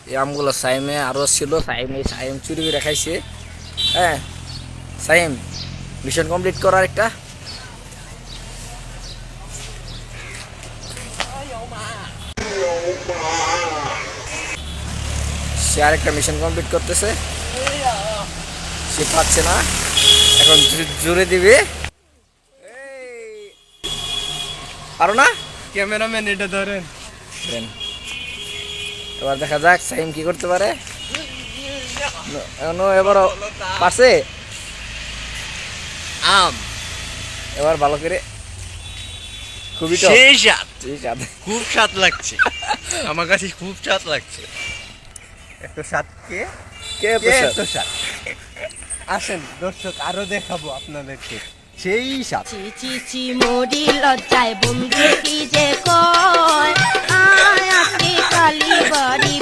এই আমগুলো সাইমে আরও ছিল, সাইম চুরি করে খাইছে। হ্যাঁ সাইম, মিশন কমপ্লিট করার একটা। সে আরেকটা মিশন কমপ্লিট করতেছে, সে পাচ্ছে না, এখন জোরে দিবে। পারো না, ক্যামেরাম্যান এটা ধরেন। দেন এবার দেখা যাক সাইম কি করতে পারে। এবারও পারছে। আম এবার ভালো করে, খুবই তো সেই স্বাদ, ঠিক আছে। খুব স্বাদ লাগছে, আমার কাছে খুব স্বাদ লাগছে। এত স্বাদ কে কে কে তো এত স্বাদ? আসেন দর্শক, আরো দেখাবো আপনাদেরকে সেই স্বাদ। চি চি চি মরি লজ্জায় বন্ধু কি যে কয় আয় আজকে কালী বাড়ি